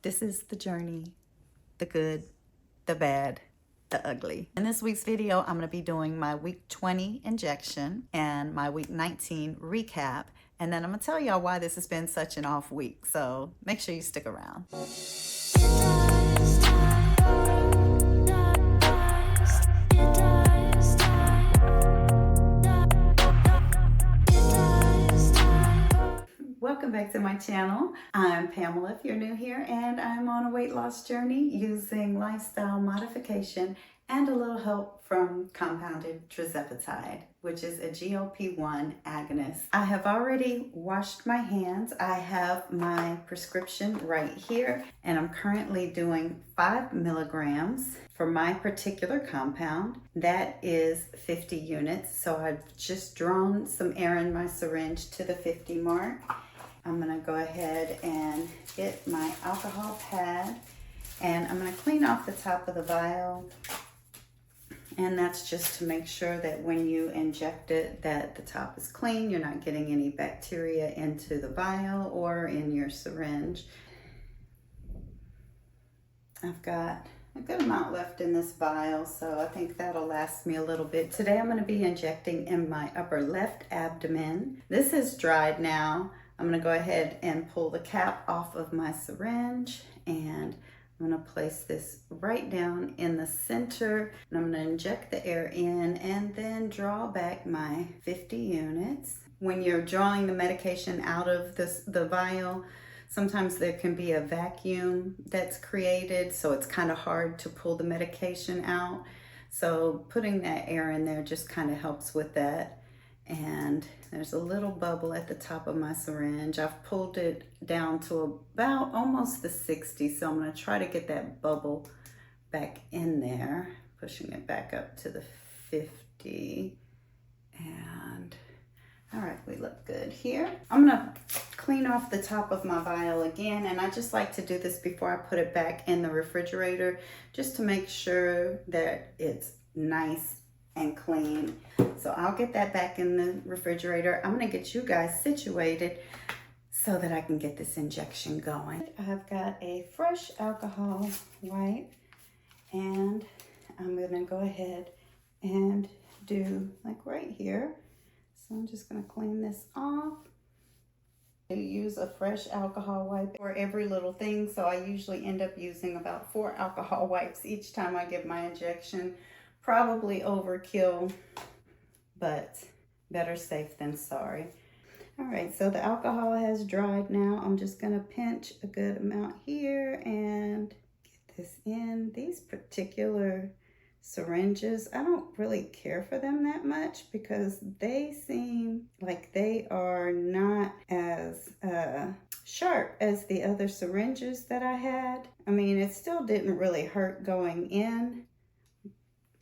This is the journey, the good, the bad, the ugly. In this week's video, I'm going to be doing my week 20 injection and my week 19 recap. And then I'm going to tell y'all why this has been such an off week. So make sure you stick around. Welcome back to my channel. I'm Pamela if you're new here, and I'm on a weight loss journey using lifestyle modification and a little help from compounded tirzepatide, which is a GLP-1 agonist. I have already washed my hands. I have my prescription right here, and I'm currently doing 5 milligrams for my particular compound. That is 50 units. So I've just drawn some air in my syringe to the 50 mark. I'm gonna go ahead and get my alcohol pad, and I'm gonna clean off the top of the vial. And that's just to make sure that when you inject it, that the top is clean. You're not getting any bacteria into the vial or in your syringe. I've got a good amount left in this vial, so I think that'll last me a little bit. Today I'm going to be injecting in my upper left abdomen. This is dried now. I'm going to go ahead and pull the cap off of my syringe, and I'm going to place this right down in the center, and I'm going to inject the air in and then draw back my 50 units. When you're drawing the medication out of the vial, sometimes there can be a vacuum that's created, so it's kind of hard to pull the medication out. So putting that air in there just kind of helps with that. And there's a little bubble at the top of my syringe. I've pulled it down to about almost the 60, so I'm going to try to get that bubble back in there, pushing it back up to the 50. And all right, we look good here. I'm gonna clean off the top of my vial again, and I just like to do this before I put it back in the refrigerator, just to make sure that it's nice and clean. So I'll get that back in the refrigerator. I'm gonna get you guys situated so that I can get this injection going. I've got a fresh alcohol wipe, and I'm gonna go ahead and do like right here. So I'm just going to clean this off. I use a fresh alcohol wipe for every little thing, so I usually end up using about 4 alcohol wipes each time I give my injection. Probably overkill, but better safe than sorry. All right, so the alcohol has dried now. I'm just going to pinch a good amount here and get this in. These particular syringes, I don't really care for them that much because they seem like they are not as sharp as the other syringes that I had. I mean, it still didn't really hurt going in,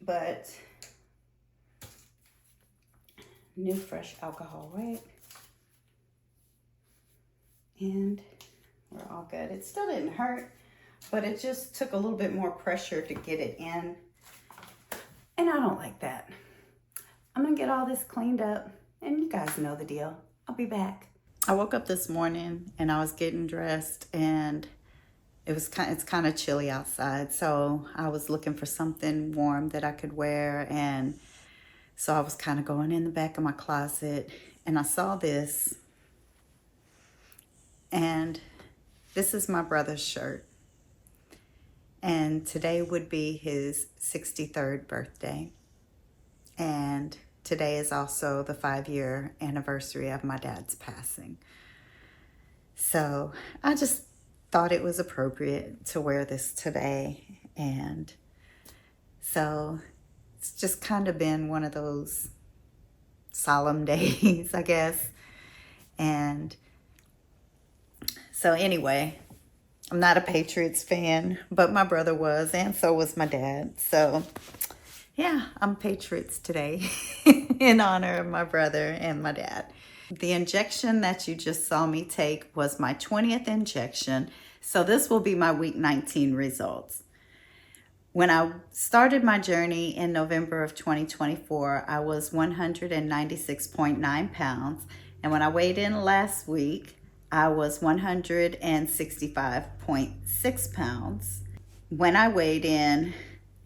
but new fresh alcohol wipe, and we're all good. It still didn't hurt, but it just took a little bit more pressure to get it in. And I don't like that. I'm gonna get all this cleaned up, and you guys know the deal. I'll be back. I woke up this morning and I was getting dressed, and it's kind of chilly outside. So I was looking for something warm that I could wear. And so I was kind of going in the back of my closet, and I saw this, and this is my brother's shirt. And today would be his 63rd birthday. And today is also the 5-year anniversary of my dad's passing. So I just thought it was appropriate to wear this today. And so it's just kind of been one of those solemn days, I guess. And so anyway, I'm not a Patriots fan, but my brother was, and so was my dad. So yeah, I'm Patriots today in honor of my brother and my dad. The injection that you just saw me take was my 20th injection. So this will be my week 19 results. When I started my journey in November of 2024, I was 196.9 pounds. And when I weighed in last week, I was 165.6 pounds. When I weighed in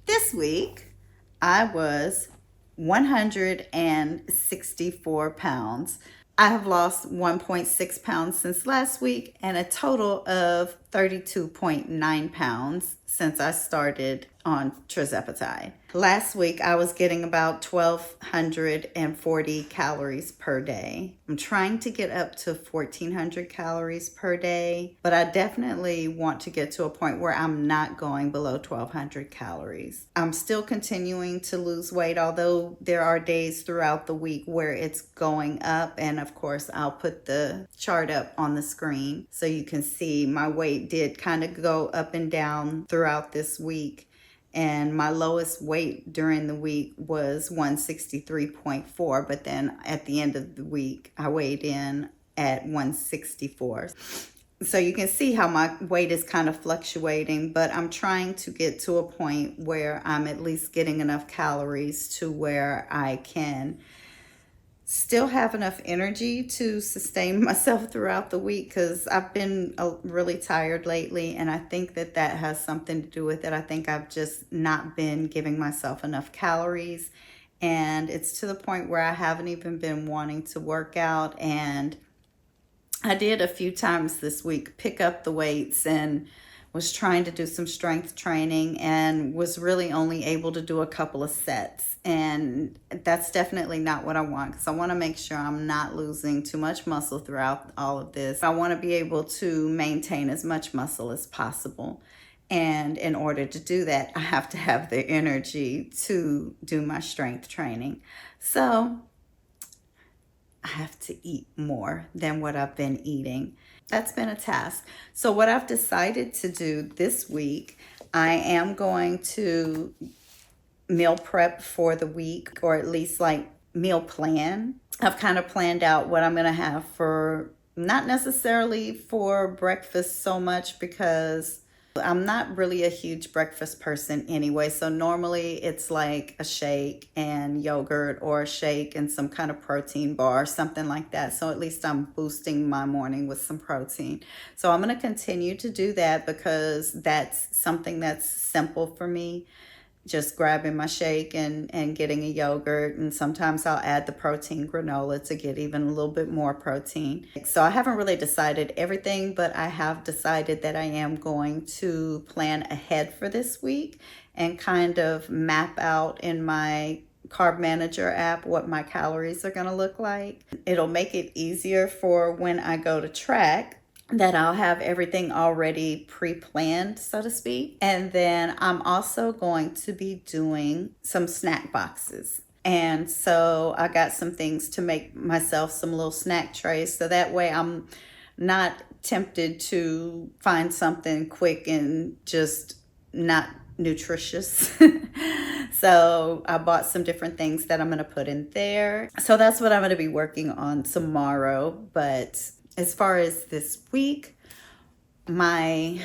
this week, I was 164 pounds. I have lost 1.6 pounds since last week and a total of 32.9 pounds since I started on tirzepatide. Last week, I was getting about 1,240 calories per day. I'm trying to get up to 1,400 calories per day, but I definitely want to get to a point where I'm not going below 1,200 calories. I'm still continuing to lose weight, although there are days throughout the week where it's going up, and of course, I'll put the chart up on the screen so you can see my weight did kind of go up and down throughout this week. And my lowest weight during the week was 163.4, but then at the end of the week, I weighed in at 164. So you can see how my weight is kind of fluctuating, but I'm trying to get to a point where I'm at least getting enough calories to where I can still have enough energy to sustain myself throughout the week, because I've been really tired lately, and I think that that has something to do with it. I think I've just not been giving myself enough calories, and it's to the point where I haven't even been wanting to work out. And I did a few times this week pick up the weights and was trying to do some strength training and was really only able to do a couple of sets. And that's definitely not what I want, because I want to make sure I'm not losing too much muscle throughout all of this. I want to be able to maintain as much muscle as possible. And in order to do that, I have to have the energy to do my strength training. So I have to eat more than what I've been eating. That's been a task. So what I've decided to do this week, I am going to meal prep for the week, or at least like meal plan. I've kind of planned out what I'm going to have for, not necessarily for breakfast so much, because I'm not really a huge breakfast person anyway. So normally it's like a shake and yogurt, or a shake and some kind of protein bar, something like that. So at least I'm boosting my morning with some protein. So I'm going to continue to do that, because that's something that's simple for me. Just grabbing my shake and getting a yogurt, and sometimes I'll add the protein granola to get even a little bit more protein. So I haven't really decided everything, but I have decided that I am going to plan ahead for this week and kind of map out in my Carb Manager app what my calories are going to look like. It'll make it easier for when I go to track, that I'll have everything already pre-planned, so to speak. And then I'm also going to be doing some snack boxes. And so I got some things to make myself some little snack trays, so that way I'm not tempted to find something quick and just not nutritious. So I bought some different things that I'm going to put in there. So that's what I'm going to be working on tomorrow. But as far as this week, my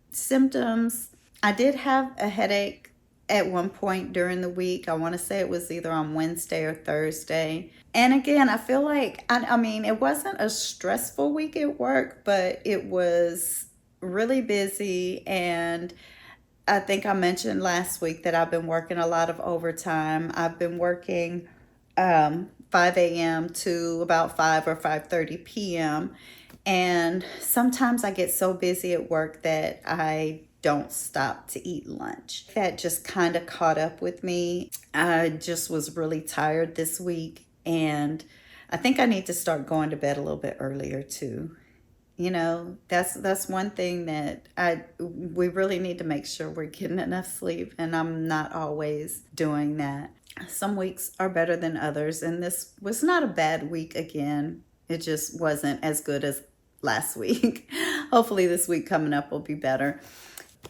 symptoms, I did have a headache at one point during the week. I want to say it was either on Wednesday or Thursday. And again, I feel like, I mean, it wasn't a stressful week at work, but it was really busy. And I think I mentioned last week that I've been working a lot of overtime. I've been working 5 a.m. to about 5 or 5:30 p.m. And sometimes I get so busy at work that I don't stop to eat lunch. That just kind of caught up with me. I just was really tired this week, and I think I need to start going to bed a little bit earlier too. You know, that's one thing that we really need to make sure we're getting enough sleep, and I'm not always doing that. Some weeks are better than others, and this was not a bad week again. It just wasn't as good as last week. Hopefully this week coming up will be better.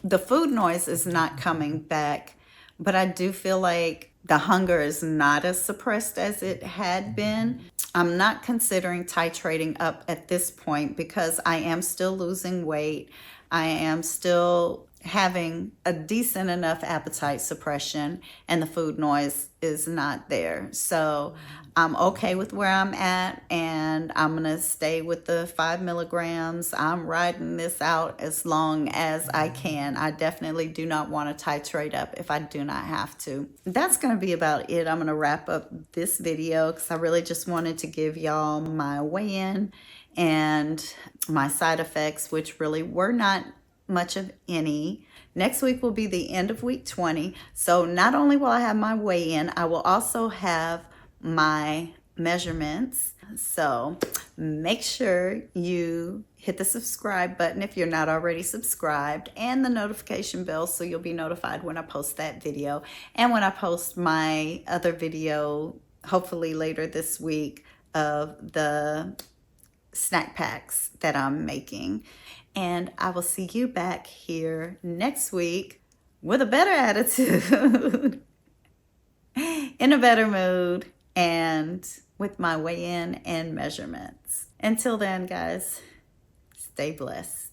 The food noise is not coming back, but I do feel like the hunger is not as suppressed as it had been. I'm not considering titrating up at this point, because I am still losing weight. I am still having a decent enough appetite suppression and the food noise is not there. So I'm okay with where I'm at, and I'm going to stay with the 5 milligrams. I'm riding this out as long as I can. I definitely do not want to titrate up if I do not have to. That's going to be about it. I'm going to wrap up this video because I really just wanted to give y'all my weigh-in and my side effects, which really were not much of any. Next week will be the end of week 20. So not only will I have my weigh-in, I will also have my measurements. So make sure you hit the subscribe button if you're not already subscribed, and the notification bell so you'll be notified when I post that video and when I post my other video, hopefully later this week, of the snack packs that I'm making. And I will see you back here next week with a better attitude, in a better mood, and with my weigh-in and measurements. Until then, guys, stay blessed.